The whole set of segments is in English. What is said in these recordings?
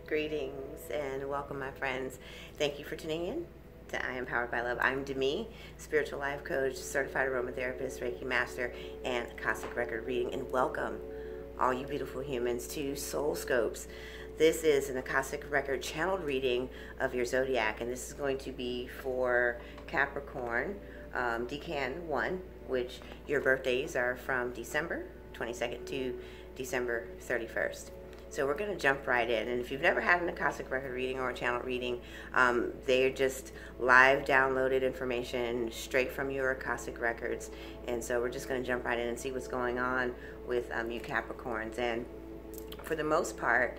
Greetings and welcome, my friends. Thank you for tuning in to I Am Powered by Love. I'm Demi, spiritual life coach, certified aromatherapist, Reiki master, and Akashic record reading. And welcome, all you beautiful humans, to SOULSCOPEs. This is an Akashic record channeled reading of your zodiac, and this is going to be for Capricorn, Decan 1, which your birthdays are from December 22nd to December 31st. So we're going to jump right in. And if you've never had an Akashic record reading or a channel reading, they're just live downloaded information straight from your Akashic records. And so we're just going to jump right in and see what's going on with you Capricorns. And for the most part,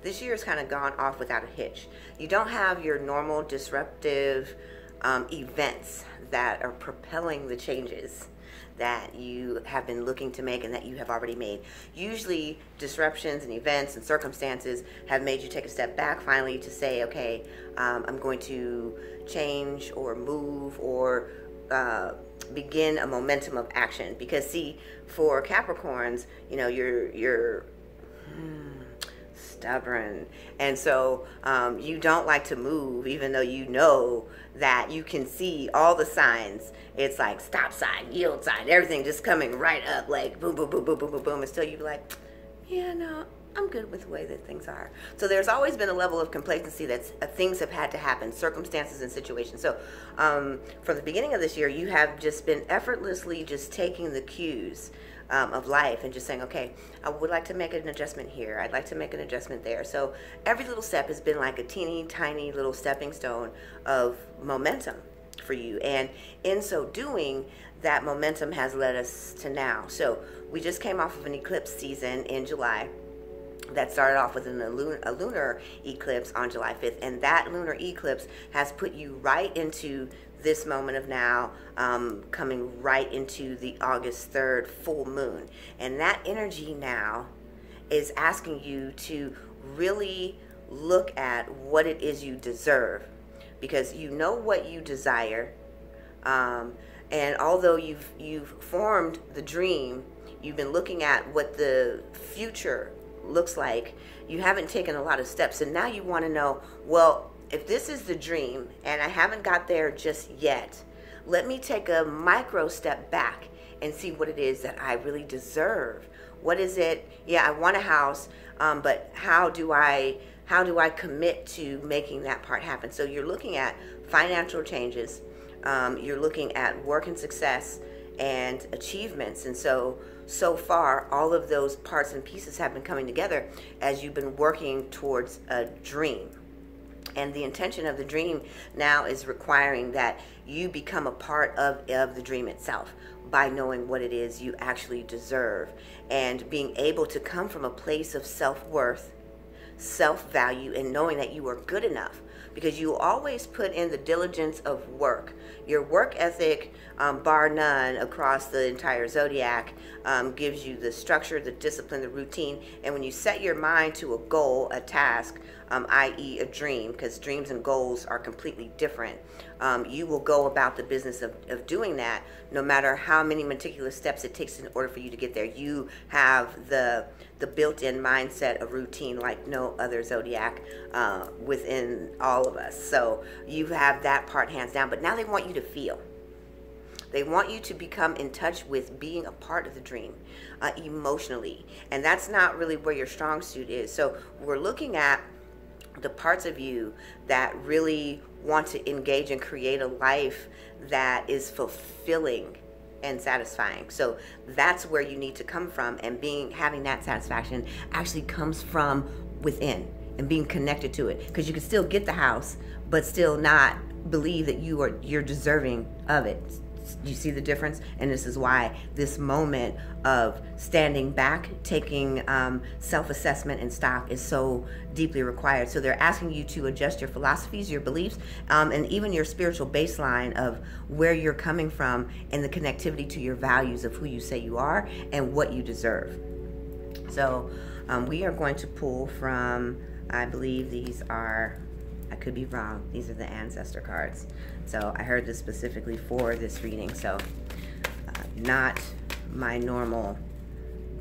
this year has kind of gone off without a hitch. You don't have your normal disruptive events that are propelling the changes that you have been looking to make and that you have already made. Usually disruptions and events and circumstances have made you take a step back finally to say, okay, I'm going to change or move or begin a momentum of action. Because see, for Capricorns, you know, you're stubborn, and so you don't like to move, even though you know that you can see all the signs. It's like stop sign, yield sign, everything just coming right up, like boom, boom, boom, boom, boom, boom, boom, and still you'd be like, yeah, no, I'm good with the way that things are. So there's always been a level of complacency that things have had to happen, circumstances and situations. So from the beginning of this year, you have just been effortlessly just taking the cues of life and just saying, okay, I would like to make an adjustment here. I'd like to make an adjustment there. So every little step has been like a teeny tiny little stepping stone of momentum for you. And in so doing, that momentum has led us to now. So we just came off of an eclipse season in July that started off with a lunar eclipse on July 5th. And that lunar eclipse has put you right into this moment of now, coming right into the August 3rd full moon. And that energy now is asking you to really look at what it is you deserve, because you know what you desire. And although you've formed the dream, you've been looking at what the future looks like, you haven't taken a lot of steps. And now you want to know, well, if this is the dream and I haven't got there just yet, let me take a micro step back and see what it is that I really deserve. What is it? Yeah, I want a house, but how do I commit to making that part happen? So you're looking at financial changes, you're looking at work and success and achievements. And so far, all of those parts and pieces have been coming together as you've been working towards a dream. And the intention of the dream now is requiring that you become a part of the dream itself by knowing what it is you actually deserve and being able to come from a place of self-worth, self-value, and knowing that you are good enough, because you always put in the diligence of work. Your work ethic, bar none, across the entire zodiac, gives you the structure, the discipline, the routine. And when you set your mind to a goal, a task, i.e. a dream, because dreams and goals are completely different, you will go about the business of doing that, no matter how many meticulous steps it takes in order for you to get there. You have the built-in mindset of routine like no other zodiac within all of us. So you have that part hands down. But now they want you to feel. They want you to become in touch with being a part of the dream emotionally. And that's not really where your strong suit is. So we're looking at the parts of you that really want to engage and create a life that is fulfilling and satisfying. So that's where you need to come from, and having that satisfaction actually comes from within and being connected to it, because you can still get the house but still not believe that you're deserving of it. You see the difference? And this is why this moment of standing back, taking self-assessment and stock is so deeply required. So they're asking you to adjust your philosophies, your beliefs, and even your spiritual baseline of where you're coming from and the connectivity to your values of who you say you are and what you deserve. So we are going to pull from, I believe these are, I could be wrong, these are the ancestor cards. So I heard this specifically for this reading, so not my normal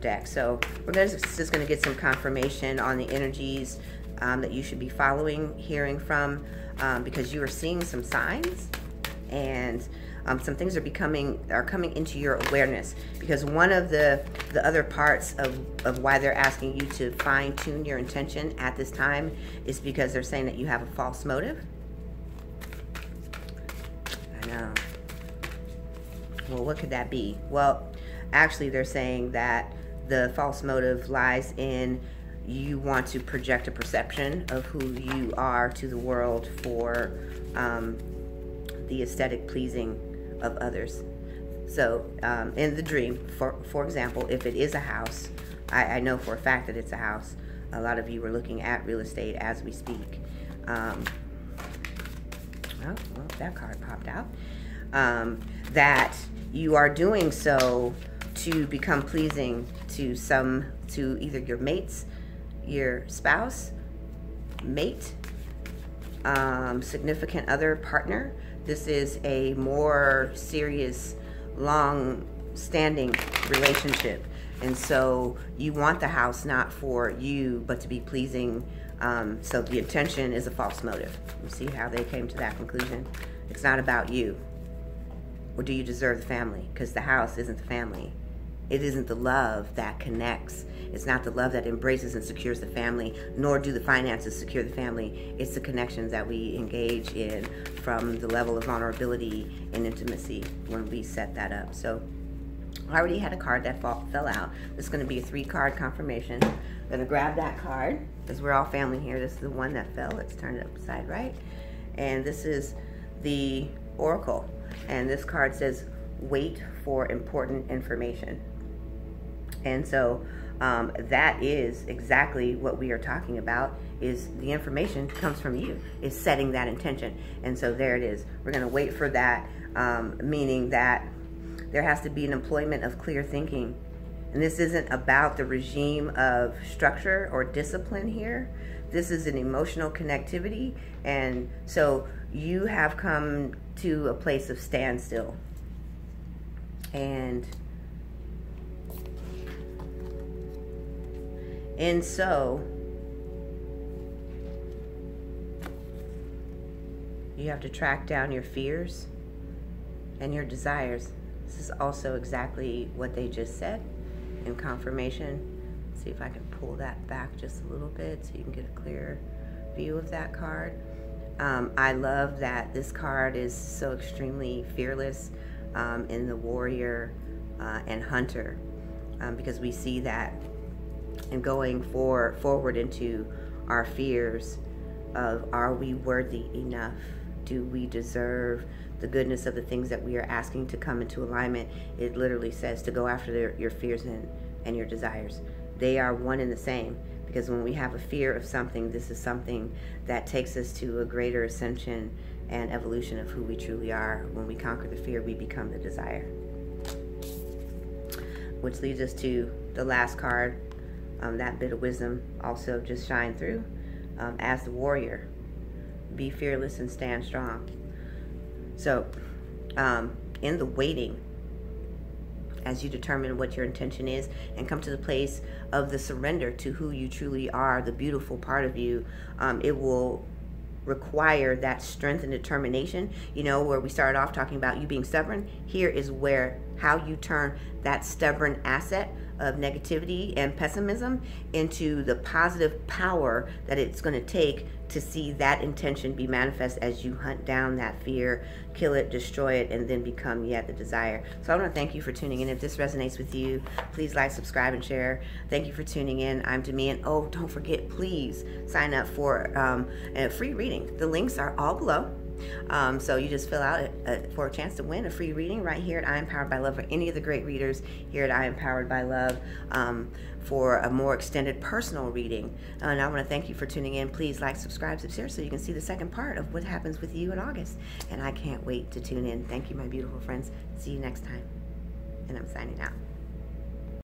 deck. So we're just going to get some confirmation on the energies that you should be following, hearing from, because you are seeing some signs, and some things are coming into your awareness. Because one of the other parts of why they're asking you to fine tune your intention at this time is because they're saying that you have a false motive. I know. Well, what could that be? Well, actually, they're saying that the false motive lies in you want to project a perception of who you are to the world for the aesthetic pleasing of others. So in the dream, for example, if it is a house, I know for a fact that it's a house. A lot of you are looking at real estate as we speak. Oh, well, that card popped out. That you are doing so to become pleasing to either your mates, your spouse, mate, significant other, partner. This is a more serious, long-standing relationship. And so you want the house not for you, but to be pleasing. So the intention is a false motive. You see how they came to that conclusion? It's not about you. Or do you deserve the family? Because the house isn't the family. It isn't the love that connects. It's not the love that embraces and secures the family, nor do the finances secure the family. It's the connections that we engage in from the level of vulnerability and intimacy when we set that up. So I already had a card that fell out. This is going to be a 3-card confirmation. I'm going to grab that card because we're all family here. This is the one that fell. Let's turn it upside right. And this is the Oracle. And this card says, wait for important information. And so that is exactly what we are talking about, is the information comes from you, is setting that intention. And so there it is. We're going to wait for that, meaning that there has to be an employment of clear thinking. And this isn't about the regime of structure or discipline here. This is an emotional connectivity. And so you have come to a place of standstill. And so you have to track down your fears and your desires. This is also exactly what they just said in confirmation. Let's see if I can pull that back just a little bit so you can get a clearer view of that card. I love that this card is so extremely fearless in the warrior and hunter, because we see that in going forward into our fears of, are we worthy enough? Do we deserve the goodness of the things that we are asking to come into alignment? It literally says to go after your fears and your desires. They are one and the same, because when we have a fear of something, this is something that takes us to a greater ascension and evolution of who we truly are. When we conquer the fear, we become the desire. Which leads us to the last card, that bit of wisdom also just shine through. As the warrior, be fearless and stand strong. So in the waiting, as you determine what your intention is and come to the place of the surrender to who you truly are, the beautiful part of you, it will require that strength and determination. You know, where we started off talking about you being stubborn, here is where how you turn that stubborn asset of negativity and pessimism into the positive power that it's going to take to see that intention be manifest as you hunt down that fear, kill it, destroy it, and then become yet the desire. So I want to thank you for tuning in. If this resonates with you, please like, subscribe, and share. Thank you for tuning in. I'm Decan. Oh, don't forget, please sign up for a free reading. The links are all below. So you just fill out for a chance to win a free reading right here at I Am Powered by Love, or any of the great readers here at I Am Powered by Love, for a more extended personal reading. And I want to thank you for tuning in. Please like, subscribe, share so you can see the second part of what happens with you in August. And I can't wait to tune in. Thank you, my beautiful friends. See you next time. And I'm signing out.